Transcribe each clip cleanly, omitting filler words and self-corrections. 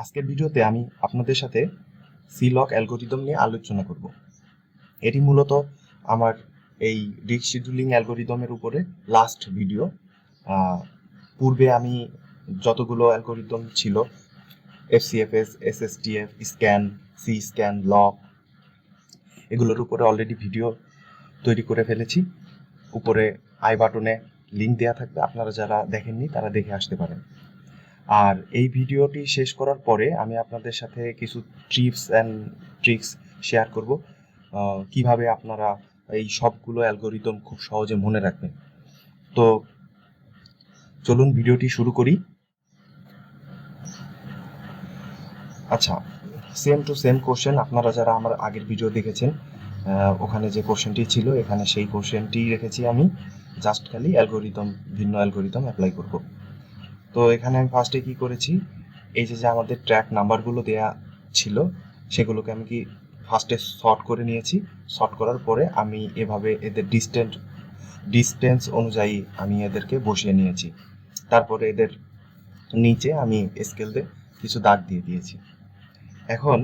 আজকের ভিডিওতে আমি আপনাদের সাথে সি-লক অ্যালগোরিদম নিয়ে আলোচনা করব। এটি মূলত আমার এই রিস্ক শিডিউলিং অ্যালগোরিদমের উপরে লাস্ট ভিডিও। পূর্বে আমি যতগুলো অ্যালগোরিদম ছিল, এফসিএফএস, এসএসটিএফ, স্ক্যান, সি স্ক্যান, লক, এগুলোর উপরে অলরেডি ভিডিও তৈরি করে ফেলেছি। উপরে আই বাটনে লিঙ্ক দেওয়া থাকবে, আপনারা যারা দেখেননি তারা দেখে আসতে পারেন। আর এই ভিডিওটি শেষ করার পরে আমি আপনাদের সাথে কিছু টিপস অ্যান্ড ট্রিক্স শেয়ার করব, কিভাবে আপনারা এই সবগুলো অ্যালগোরিদম খুব সহজে মনে রাখবেন। তো চলুন ভিডিওটি শুরু করি। আচ্ছা, সেম টু সেম কোশ্চেন, আপনারা যারা আমার আগের ভিডিও দেখেছেন ওখানে যে কোশ্চেনটি ছিল এখানে সেই কোশ্চেনটি রেখেছি আমি, জাস্ট খালি অ্যালগোরিদম, ভিন্ন অ্যালগোরিদম অ্যাপ্লাই করব। তো এখানে আমি ফার্স্টে কি করেছি, এই যে আমাদের ট্র্যাক নাম্বারগুলো দেয়া ছিল সেগুলোকে আমি কি ফার্স্টে শর্ট করে নিয়েছি। শর্ট করার পরে আমি এভাবে এদের ডিস্টেন্স অনুযায়ী আমি এদেরকে বসিয়ে নিয়েছি। তারপরে এদের নিচে আমি স্কেল দিয়ে কিছু দাগ দিয়ে দিয়েছি। এখন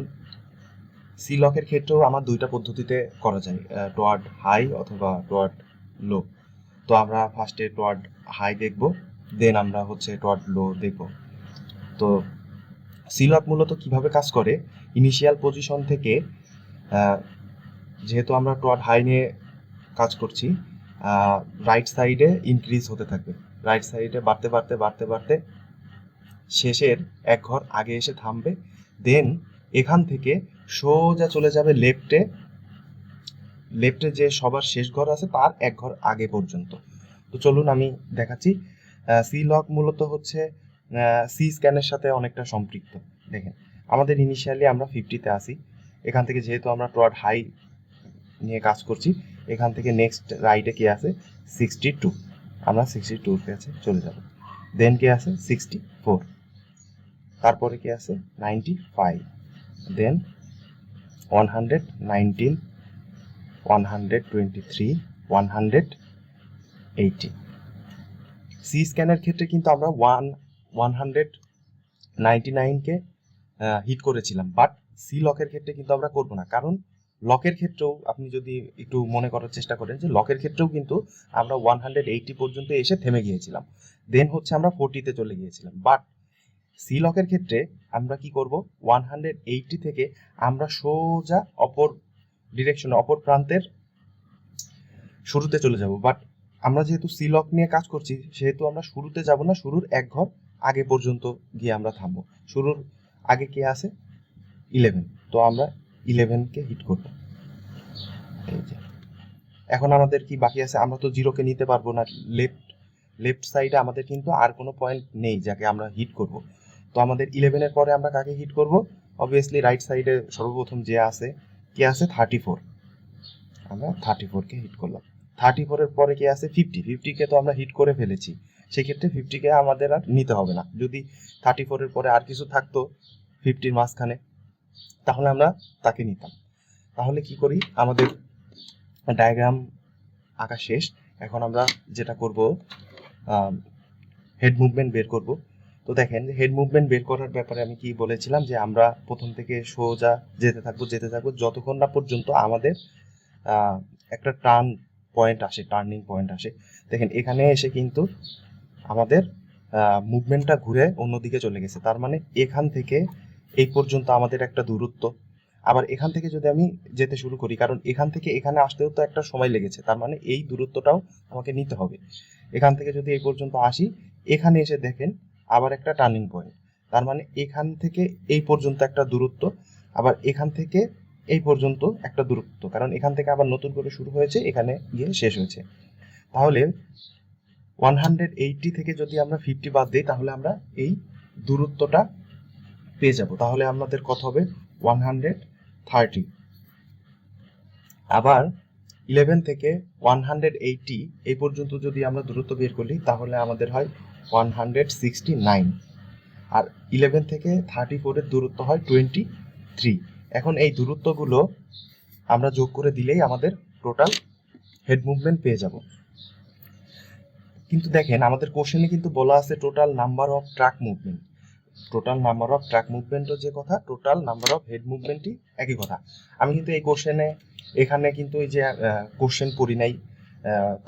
সি-লকের ক্ষেত্রেও আমার দুইটা পদ্ধতিতে করা যায়, টোয়ার্ড হাই অথবা টোয়ার্ড লো। তো আমরা ফার্স্টে টোয়ার্ড হাই দেখব, দেন আমরা টোয়ার্ড লো দেখব। তো সি-লক মূলত কিভাবে কাজ করে, ইনিশিয়াল পজিশন থেকে যেহেতু আমরা টোয়ার্ড হাই নিয়ে কাজ করছি, রাইট সাইডে ইনক্রিজ হতে থাকবে, রাইট সাইডে বাড়তে বাড়তে বাড়তে বাড়তে শেষের এক ঘর আগে এসে থামবে। দেন এখান থেকে সোজা চলে যাবে লেফটে যে সবার শেষ ঘর আছে তার এক ঘর আগে পর্যন্ত। তো চলুন আমি দেখাচ্ছি। সি-লক মূলত সি স্ক্যানের সাথে অনেকটা সম্পৃক্ত। দেখেন, আমাদের ইনিশিয়ালি আমরা 50-তে আসি, এখান থেকে যেহেতু আমরা টোয়ার্ড হাই নিয়ে কাজ করছি, এখান থেকে নেক্সট রাইটে কি আছে 62, আমরা 62 কাছে চলে যাব। দেন কি আছে 64, তারপরে কি আছে 95, দেন 119, 123, 180। সি স্ক্যানের ক্ষেত্রে কিন্তু আমরা 199কে হিট করেছিলাম, বাট সি লকের ক্ষেত্রে কিন্তু আমরা করব না। কারণ লকের ক্ষেত্রেও আপনি যদি একটু মনে করার চেষ্টা করেন যে লকের ক্ষেত্রেও কিন্তু আমরা 180 পর্যন্ত এসে থেমে গিয়েছিলাম, দেন আমরা 40-তে চলে গিয়েছিলাম। বাট সি লকের ক্ষেত্রে আমরা কি করব, 180 থেকে আমরা সোজা অপর ডিরেকশনে, অপর প্রান্তের শুরুতে চলে যাব। বাট আমরা যেহেতু সি লক নিয়ে কাজ করছি সেহেতু আমরা শুরুতে যাব না, শুরুর এক ঘর আগে পর্যন্ত গিয়ে আমরা থামবো। শুরুর আগে কে আছে 11, তো আমরা 11কে হিট করব। এই যে এখন আমাদের কি বাকি আছে, আমরা তো 0কে নিতে পারবো না, লেফট সাইডে আমাদের কিন্তু আর কোনো পয়েন্ট নেই যাকে আমরা হিট করব। তো আমাদের 11-এর পরে আমরা কাকে হিট করব, অবভিয়াসলি রাইট সাইডে সর্বপ্রথম যে আছে কে আছে 34, আমরা 34কে হিট করলাম। 34-এর পরে কি আছে 50কে তো আমরা হিট করে ফেলেছি, সেক্ষেত্রে 50কে আমাদের আর নিতে হবে না। যদি 34-এর পরে আর কিছু থাকতো 50-র মাঝখানে তাহলে আমরা তাকে নিতাম। তাহলে কি করি, আমাদের ডায়াগ্রাম আঁকা শেষ। এখন আমরা যেটা করব, হেড মুভমেন্ট বের করব। তো দেখেন, হেড মুভমেন্ট বের করার ব্যাপারে আমি কি বলেছিলাম যে আমরা প্রথম থেকে সোজা যেতে থাকবো যতক্ষণ না পর্যন্ত আমাদের একটা টার্নিং পয়েন্ট আসে। দেখেন এখানে এসে কিন্তু আমাদের মুভমেন্টটা ঘুরে অন্যদিকে চলে গেছে, তার মানে এখান থেকে এই পর্যন্ত আমাদের একটা দূরত্ব। আবার এখান থেকে যদি আমি যেতে শুরু করি, কারণ এখান থেকে এখানে আসতেও তো একটা সময় লেগেছে, তার মানে এই দূরত্বটাও আমাকে নিতে হবে। এখান থেকে যদি এই পর্যন্ত আসি, এখানে এসে দেখেন আবার একটা টার্নিং পয়েন্ট, তার মানে এখান থেকে এই পর্যন্ত একটা দূরত্ব, আবার এখান থেকে এই পর্যন্ত একটা দূরত্ব, কারণ এখান থেকে আবার নতুন করে শুরু হয়েছে, এখানে গিয়ে শেষ হয়েছে। তাহলে 180 থেকে যদি আমরা 50 বাদ দিই তাহলে আমরা এই দূরত্বটা পেয়ে যাব। তাহলে আমাদের কত হবে 130। আবার 11 থেকে 180 এই পর্যন্ত যদি আমরা দূরত্ব বের করি তাহলে আমাদের হয় 169। আর 11 থেকে 34-এর দূরত্ব হয় 23। এখন এই দূরত্বগুলো আমরা যোগ করে দিলেই আমাদের টোটাল হেড মুভমেন্ট পেয়ে যাব। কিন্তু দেখেন আমাদের কোশ্চেনে কিন্তু বলা আছে total number of track movement. Total number of track মুভমেন্টও যে কথা, টোটাল নাম্বার অফ হেড মুভমেন্টই একই কথা। আমি কিন্তু এই কোশ্চেনে এখানে কিন্তু এই যে কোশ্চেন পড়ি নাই,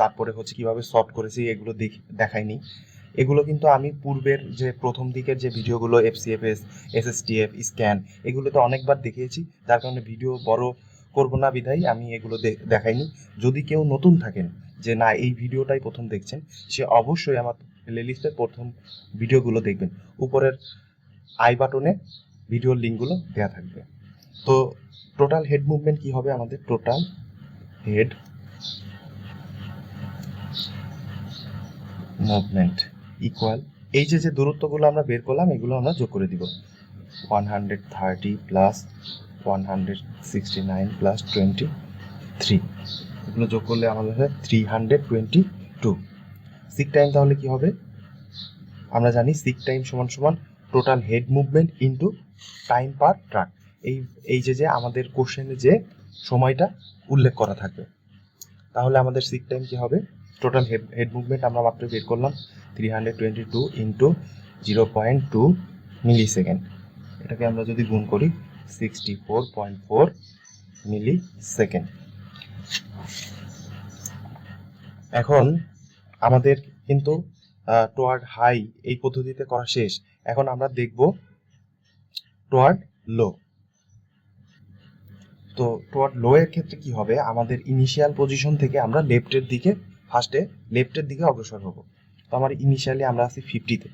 তারপরে হচ্ছে কিভাবে সলভ করেছি এগুলো দেখাইনি। এগুলো কিন্তু আমি পূর্বের যে প্রথম দিকের যে ভিডিওগুলো এফসিএফএস, এসএসটিএফ, স্ক্যান, এগুলোতে অনেকবার দেখিয়েছি, যার কারণে ভিডিও বড় করব না বিধায় আমি এগুলো দেখাইনি। যদি কেউ নতুন থাকেন যে না এই ভিডিওটাই প্রথম দেখছেন, সে অবশ্যই আমার প্লেলিস্টের প্রথম ভিডিওগুলো দেখবেন। উপরের আই বাটনে ভিডিওর লিঙ্কগুলো দেওয়া থাকবে। তো টোটাল হেড মুভমেন্ট কি হবে আমাদের? টোটাল হেড মুভমেন্ট ইকুয়াল এই যে দূরত্বগুলো আমরা বের করলাম এগুলো আমরা যোগ করে দিব। 130 প্লাস 169 প্লাস 23, এগুলো যোগ করলে আমাদের হয় 322। সিক টাইম তাহলে কি হবে? আমরা জানি সিক টাইম সমান সমান total head movement into time per track. এই যে আমাদের কোশ্চেনে যে সময়টা উল্লেখ করা থাকবে, তাহলে আমাদের সিক টাইম কি হবে? টোটাল হেড মুভমেন্ট আমরা মাত্র বের করলাম 322 ইন্টু 0.2 মিলি সেকেন্ড। এটাকে আমরা যদি গুণ করি 64.4 মিলি সেকেন্ড। এখন আমাদের কিন্তু টোয়ার্ড হাই এই পদ্ধতিতে করা শেষ। এখন আমরা দেখব টোয়ার্ড লো। তো টোয়ার্ড লো এর ক্ষেত্রে কি হবে? আমাদের ইনিশিয়াল পজিশন থেকে আমরা লেফটের দিকে অগ্রসর হব। তো আমার ইনিশিয়ালি আমরা আছি 50-তে,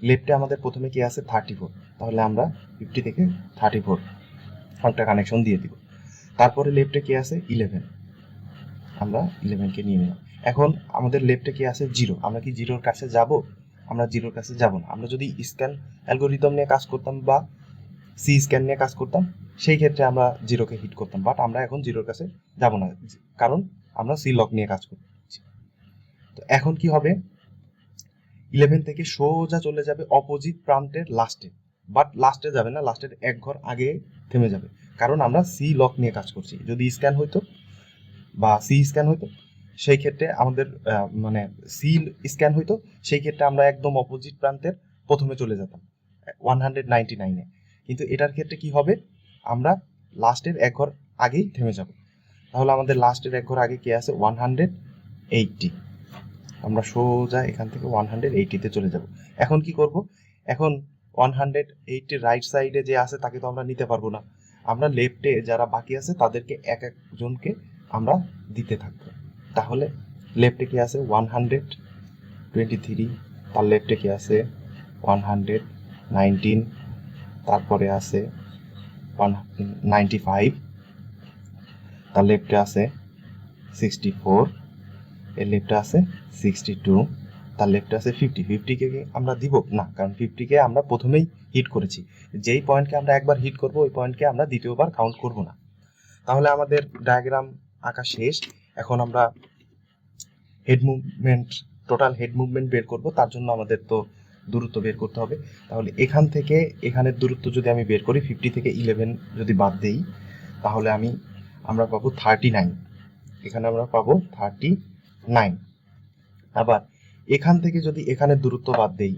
লেফটে আমাদের প্রথমে কি আছে 34, তাহলে আমরা 50 থেকে 34 একটা কানেকশন দিয়ে দিব। তারপরে লেফটে কি আছে 11, আমরা 11কে নিয়ে নিলাম। এখন আমাদের লেফটে কি আছে 0, আমরা কি জিরোর কাছে যাব? আমরা জিরোর কাছে যাব না। আমরা যদি স্ক্যান অ্যালগোরিদম নিয়ে কাজ করতাম বা সি স্ক্যান নিয়ে কাজ করতাম, সেই ক্ষেত্রে আমরা জিরোকে হিট করতাম, বাট আমরা এখন জিরোর কাছে যাব না, কারণ আমরা সি লক নিয়ে কাজ করছি। তো এখন কি হবে? 11 থেকে সোজা চলে যাবে অপোজিট প্রান্তের লাস্টে, বাট লাস্টে যাবে না, লাস্টের এক ঘর আগে থেমে যাবে, কারণ আমরা সি লক নিয়ে কাজ করছি। যদি স্ক্যান হইতো বা সি স্ক্যান হইতো, সেই ক্ষেত্রে আমাদের মানে সি স্ক্যান হইতো, সেই ক্ষেত্রে আমরা একদম অপোজিট প্রান্তের প্রথমে চলে যেতাম 199-এ। কিন্তু এটার ক্ষেত্রে কি হবে? আমরা লাস্টের এক ঘর আগেই থেমে যাব। তাহলে আমাদের লাস্টের এক ঘর আগে কি আছে 180, আমরা সোজা এখান থেকে 180-তে চলে যাব। এখন কি করব? এখন 180 রাইট সাইডে যে আছে তাকে তো আমরা নিতে পারবো না, আমরা লেফটে যারা বাকি আছে তাদেরকে এক একজনকে আমরা দিতে থাকবো। তাহলে লেফটে কি আছে 123, তার লেফটে কি আছে 119, তারপরে আছে 195, তার লেফটে আছে 64, এর লেফটে আছে 62, তার লেফটে আছে 50কে আমরা দিব না, কারণ 50কে আমরা প্রথমেই হিট করেছি। যেই পয়েন্টকে আমরা একবার হিট করব ওই পয়েন্টকে আমরা দ্বিতীয়বার কাউন্ট করব না। তাহলে আমাদের ডায়াগ্রাম আঁকা শেষ। এখন আমরা head movement, total head movement বের করব, তার জন্য আমাদের তো দূরত্ব বের করতে হবে। তাহলে এখান থেকে এখানের দূরত্ব যদি আমি বের করি, 50 থেকে 11 যদি বাদ দেই, তাহলে আমরা পাবো 39, এখানে আমরা পাবো 39। আবার এখান থেকে যদি এখানের দূরত্ব বাদ দেই,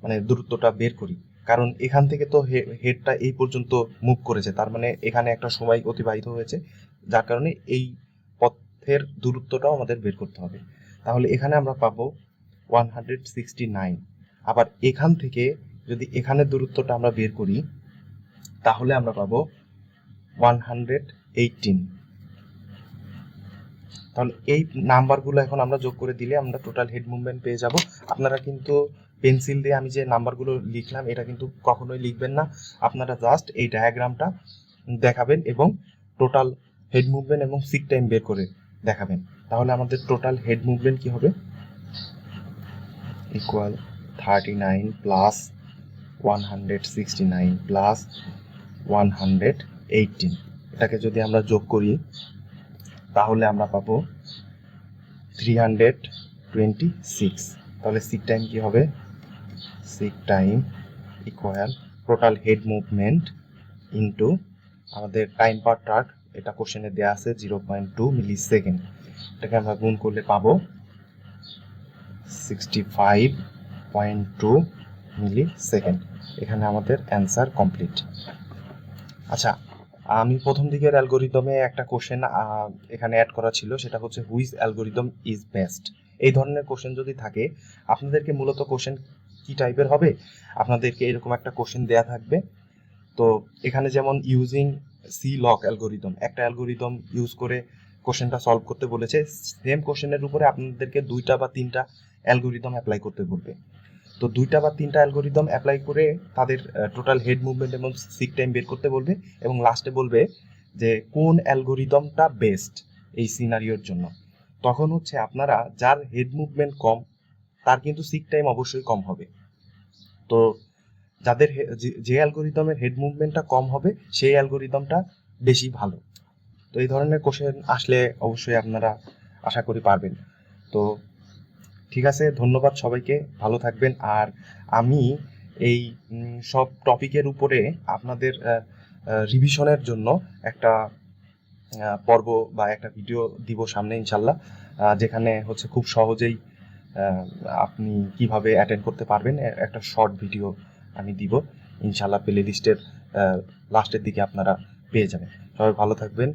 মানে দূরত্বটা বের করি, কারণ এখান থেকে তো হেডটা এই পর্যন্ত মুভ করেছে, তার মানে এখানে একটা সময় অতিবাহিত হয়েছে, যার কারণে এই পথের দূরত্বটাও আমাদের বের করতে হবে। তাহলে এখানে আমরা পাবো 169। আবার এখান থেকে যদি এখানের দূরত্বটা আমরা বের করি, তাহলে আমরা পাবো 118। তাহলে এই নাম্বারগুলো এখন আমরা যোগ করে দিলে আমরা টোটাল হেড মুভমেন্ট পেয়ে যাব। আপনারা কিন্তু পেন্সিল দিয়ে আমি যে নাম্বারগুলো লিখলাম এটা কিন্তু কখনোই লিখবেন না, আপনারা জাস্ট এই ডায়াগ্রামটা দেখাবেন এবং টোটাল হেড মুভমেন্ট এবং সিক টাইম বের করে দেখাবেন। তাহলে আমাদের টোটাল হেড মুভমেন্ট কি হবে? Equal 39 plus 169 plus 118। এটাকে যদি আমরা যোগ করি তাহলে আমরা পাবো 326। তাহলে সিক টাইম কি হবে? Seek time equal total head movement into আমাদের টাইম পার ট্রাক, এটা কোশ্চেনে দেওয়া আছে 0.2 মিলি সেকেন্ড। এটাকে আমরা গুণ করলে পাবো 65.2 মিলি সেকেন্ড। এখানে আমাদের অ্যান্সার কমপ্লিট। আচ্ছা, আমি প্রথম দিকের অ্যালগোরিদমে একটা কোশ্চেন এখানে অ্যাড করা ছিল, সেটা হচ্ছে হুইচ অ্যালগোরিদম ইজ বেস্ট। এই ধরনের কোশ্চেন যদি থাকে, আপনাদেরকে মূলত কোশ্চেন কি টাইপের হবে, আপনাদেরকে এরকম একটা কোশ্চেন দেয়া থাকবে। তো এখানে যেমন ইউজিং সি লক অ্যালগোরিদম, একটা অ্যালগোরিদম ইউজ করে কোশ্চেনটা সলভ করতে বলেছে। সেম কোশ্চেনের উপরে আপনাদেরকে 2টা বা 3টা অ্যালগোরিদম অ্যাপ্লাই করতে বলবে। তো 2টা বা 3টা অ্যালগোরিদম অ্যাপ্লাই করে তাদের টোটাল হেড মুভমেন্ট এবং সিক টাইম বের করতে বলবে, এবং লাস্টে বলবে যে কোন অ্যালগোরিদমটা বেস্ট এই সিনারিওর জন্য। তখন হচ্ছে আপনারা যার হেড মুভমেন্ট কম, তার কিন্তু সিক টাইম অবশ্যই কম হবে। তো যাদের যে অ্যালগোরিদমের হেড মুভমেন্টটা কম হবে, সেই অ্যালগোরিদমটা বেশি ভালো। তো এই ধরনের কোশ্চেন আসলে অবশ্যই আপনারা আশা করি পারবেন। তো ঠিক আছে, ধন্যবাদ সবাইকে, ভালো থাকবেন। আর আমি এই সব টপিকের উপরে আপনাদের রিভিশনের জন্য একটা পর্ব বা একটা ভিডিও দিব সামনে ইনশাল্লাহ, যেখানে হচ্ছে খুব সহজেই আপনি কিভাবে অ্যাটেন্ড করতে পারবেন একটা শর্ট ভিডিও আমি দিব ইনশাল্লাহ। প্লে লিস্টের লাস্টের দিকে আপনারা পেয়ে যাবেন। সবাই ভালো থাকবেন।